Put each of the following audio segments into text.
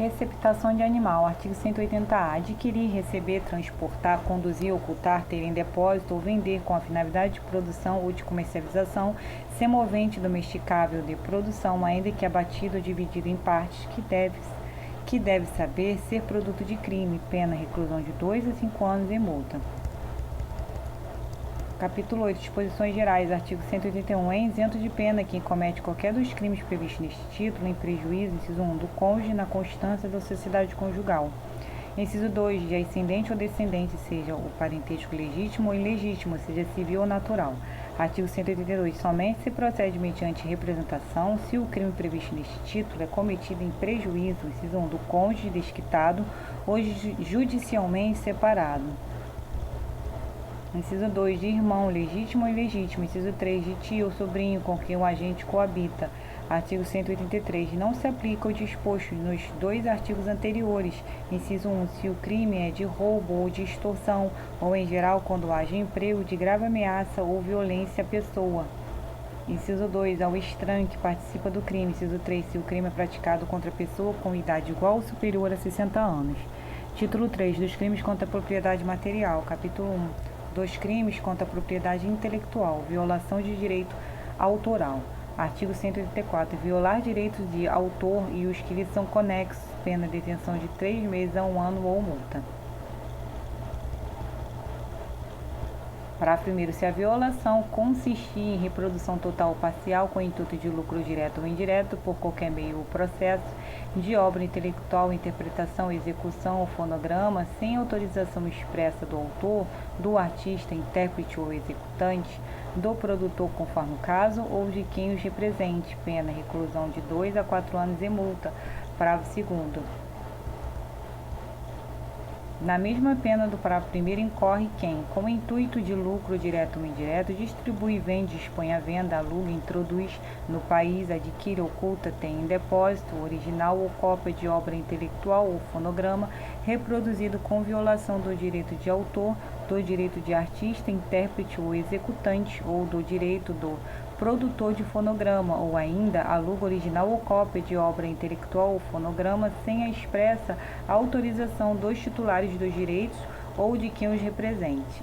Receptação de animal. Artigo 180-A. Adquirir, receber, transportar, conduzir, ocultar, ter em depósito ou vender com a finalidade de produção ou de comercialização, semovente domesticável de produção, ainda que abatido ou dividido em partes, que deve saber ser produto de crime, pena reclusão de 2 a 5 anos e multa. Capítulo 8. Disposições gerais. Artigo 181. É isento de pena quem comete qualquer dos crimes previstos neste título em prejuízo, inciso 1, do cônjuge na constância da sociedade conjugal. Inciso 2, de ascendente ou descendente, seja o parentesco legítimo ou ilegítimo, seja civil ou natural. Artigo 182. Somente se procede mediante representação se o crime previsto neste título é cometido em prejuízo, inciso 1, do cônjuge desquitado ou judicialmente separado. Inciso 2, de irmão legítimo ou ilegítimo. Inciso 3, de tio ou sobrinho com quem o agente coabita. Artigo 183. Não se aplica o disposto nos dois artigos anteriores. Inciso 1, se o crime é de roubo ou de extorsão, ou em geral quando haja emprego de grave ameaça ou violência à pessoa. Inciso 2, ao estranho que participa do crime. Inciso 3, se o crime é praticado contra pessoa com idade igual ou superior a 60 anos. Título 3, dos crimes contra a propriedade material. Capítulo 1. Dos crimes contra a propriedade intelectual, violação de direito autoral. Artigo 184. Violar direitos de autor e os que lhes são conexos, pena de detenção de 3 meses a 1 ano ou multa. Parágrafo 1º. Se a violação consistir em reprodução total ou parcial com intuito de lucro direto ou indireto, por qualquer meio ou processo, de obra intelectual, interpretação, execução ou fonograma, sem autorização expressa do autor, do artista, intérprete ou executante, do produtor conforme o caso, ou de quem os represente, pena reclusão de 2 a 4 anos e multa. Parágrafo 2º. Na mesma pena do parágrafo 1º incorre quem, com intuito de lucro direto ou indireto, distribui, vende, expõe à venda, aluga, introduz no país, adquire, oculta, tem em depósito, original ou cópia de obra intelectual ou fonograma, reproduzido com violação do direito de autor, do direito de artista, intérprete ou executante, ou do direito do produtor de fonograma, ou ainda aluga original ou cópia de obra intelectual ou fonograma sem a expressa autorização dos titulares dos direitos ou de quem os represente.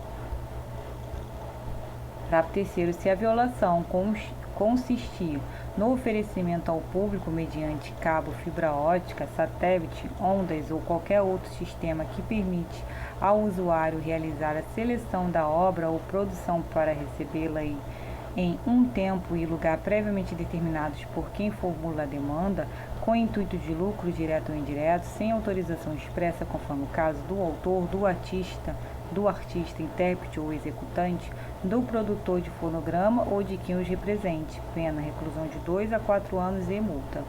Parágrafo 3º. Se a violação consistir no oferecimento ao público mediante cabo, fibra ótica, satélite, ondas ou qualquer outro sistema que permite ao usuário realizar a seleção da obra ou produção para recebê-la em um tempo e lugar previamente determinados por quem formula a demanda, com intuito de lucro direto ou indireto, sem autorização expressa conforme o caso do autor, do artista, intérprete ou executante, do produtor de fonograma ou de quem os represente, pena reclusão de 2 a 4 anos e multa.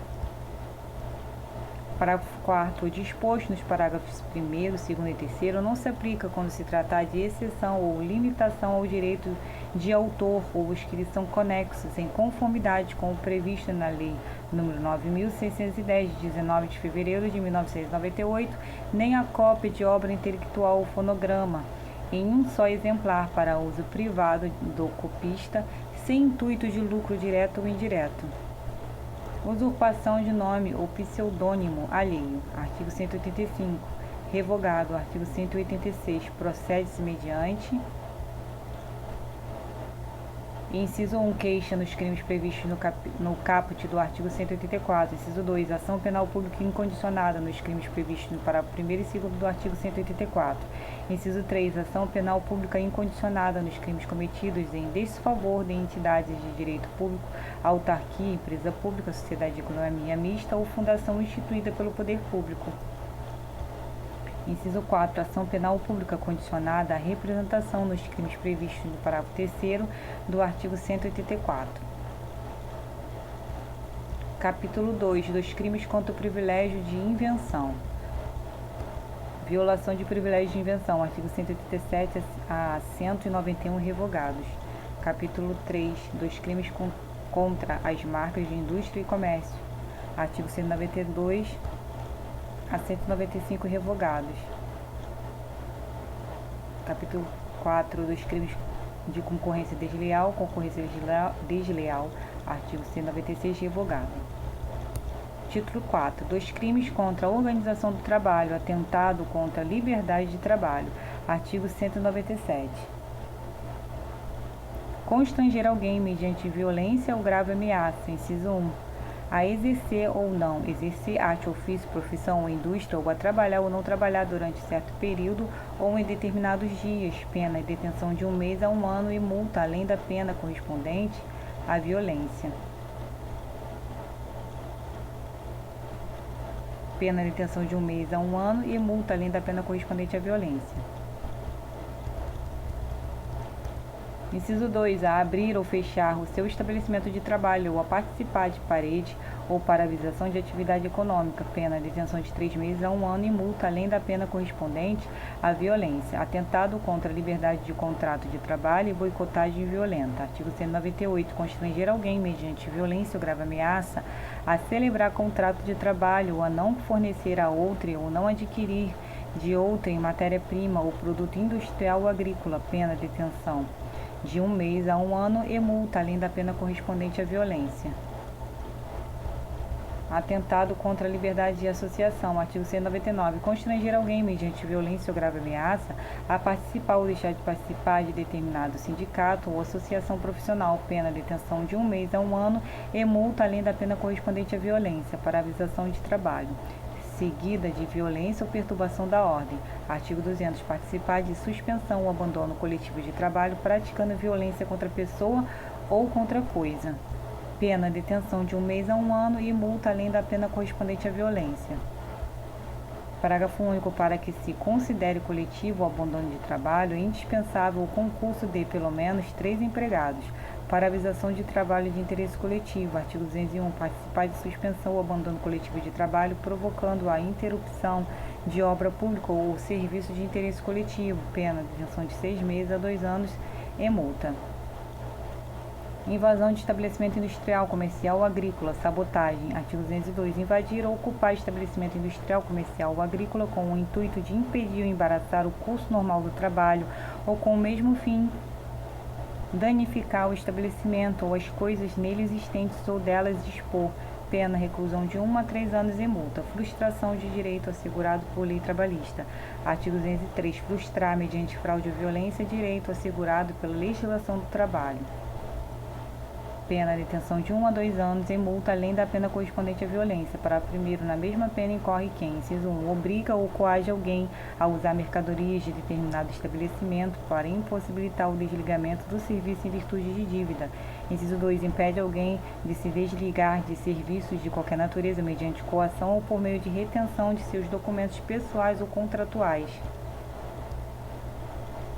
Parágrafo 4º. O disposto nos parágrafos 1º, 2º e 3º não se aplica quando se tratar de exceção ou limitação ao direito de autor ou os que lhes são conexos, em conformidade com o previsto na Lei nº 9.610, de 19 de fevereiro de 1998, nem a cópia de obra intelectual ou fonograma, em um só exemplar para uso privado do copista, sem intuito de lucro direto ou indireto. Usurpação de nome ou pseudônimo alheio. Artigo 185. Revogado. Artigo 186. Procede-se mediante. Inciso 1. Queixa nos crimes previstos no caput do artigo 184. Inciso 2. Ação penal pública incondicionada nos crimes previstos no parágrafo 1º e 2º do artigo 184. Inciso 3. Ação penal pública incondicionada nos crimes cometidos em desfavor de entidades de direito público, autarquia, empresa pública, sociedade de economia mista ou fundação instituída pelo poder público. Inciso 4. Ação penal pública condicionada à representação nos crimes previstos no parágrafo 3º do artigo 184. Capítulo 2. Dos crimes contra o privilégio de invenção. Violação de privilégio de invenção. Artigo 187 a 191 revogados. Capítulo 3. Dos crimes contra as marcas de indústria e comércio. Artigo 192 a 195 revogados. Capítulo 4 dos crimes de concorrência desleal, artigo 196 revogado. Título 4. Dos crimes contra a organização do trabalho, atentado contra a liberdade de trabalho. Artigo 197. Constranger alguém mediante violência ou grave ameaça. Inciso 1. A exercer ou não exercer arte, ofício, profissão ou indústria, ou a trabalhar ou não trabalhar durante certo período ou em determinados dias, pena de detenção de 1 mês a 1 ano e multa, além da pena correspondente à violência. Pena de detenção de 1 mês a 1 ano e multa, além da pena correspondente à violência. Inciso 2. A abrir ou fechar o seu estabelecimento de trabalho ou a participar de parede ou paralisação de atividade econômica, pena de detenção de 3 meses a 1 ano e multa, além da pena correspondente à violência. Atentado contra a liberdade de contrato de trabalho e boicotagem violenta. Artigo 198. Constranger alguém mediante violência ou grave ameaça a celebrar contrato de trabalho ou a não fornecer a outrem ou não adquirir de outrem matéria-prima ou produto industrial ou agrícola, pena de detenção de 1 mês a 1 ano e multa, além da pena correspondente à violência. Atentado contra a liberdade de associação. Artigo 199. Constranger alguém mediante violência ou grave ameaça a participar ou deixar de participar de determinado sindicato ou associação profissional, pena de detenção de 1 mês a 1 ano e multa, além da pena correspondente à violência. Paralisação de trabalho seguida de violência ou perturbação da ordem. Artigo 200. Participar de suspensão ou abandono coletivo de trabalho praticando violência contra a pessoa ou contra coisa. Pena de detenção de 1 mês a 1 ano e multa, além da pena correspondente à violência. Parágrafo único. Para que se considere coletivo o abandono de trabalho, é indispensável o concurso de, pelo menos, 3 empregados. Paralisação de trabalho de interesse coletivo. Artigo 201. Participar de suspensão ou abandono coletivo de trabalho, provocando a interrupção de obra pública ou serviço de interesse coletivo. Pena de detenção de 6 meses a 2 anos e multa. Invasão de estabelecimento industrial, comercial ou agrícola. Sabotagem. Artigo 202. Invadir ou ocupar estabelecimento industrial, comercial ou agrícola com o intuito de impedir ou embaraçar o curso normal do trabalho ou com o mesmo fim danificar o estabelecimento ou as coisas nele existentes ou delas dispor. Pena, reclusão de 1 a 3 anos e multa. Frustração de direito assegurado por lei trabalhista. Artigo 203. Frustrar, mediante fraude ou violência, direito assegurado pela legislação do trabalho. Pena, detenção de 1 a 2 anos e multa, além da pena correspondente à violência. Para primeiro, na mesma pena incorre quem, inciso 1, obriga ou coage alguém a usar mercadorias de determinado estabelecimento para impossibilitar o desligamento do serviço em virtude de dívida. Inciso 2, impede alguém de se desligar de serviços de qualquer natureza mediante coação ou por meio de retenção de seus documentos pessoais ou contratuais.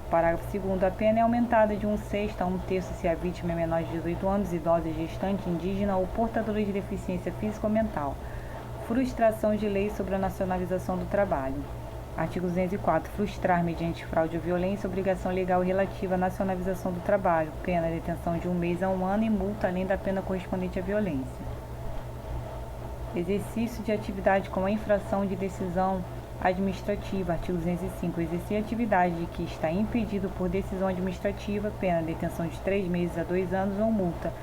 Parágrafo 2º. A pena é aumentada de 1/6 a 1/3 se a vítima é menor de 18 anos, idosa, gestante, indígena ou portadora de deficiência física ou mental. Frustração de lei sobre a nacionalização do trabalho. Artigo 204. Frustrar, mediante fraude ou violência, obrigação legal relativa à nacionalização do trabalho. Pena, detenção de 1 mês a 1 ano e multa, além da pena correspondente à violência. Exercício de atividade com a infração de decisão administrativa. Artigo 205. Exercer atividade de que está impedido por decisão administrativa, pena, detenção de 3 meses a 2 anos ou multa.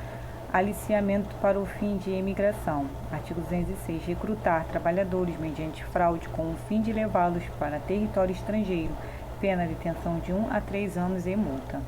Aliciamento para o fim de emigração. Artigo 206. Recrutar trabalhadores mediante fraude com o fim de levá-los para território estrangeiro, pena, detenção de 1 a 3 anos e multa.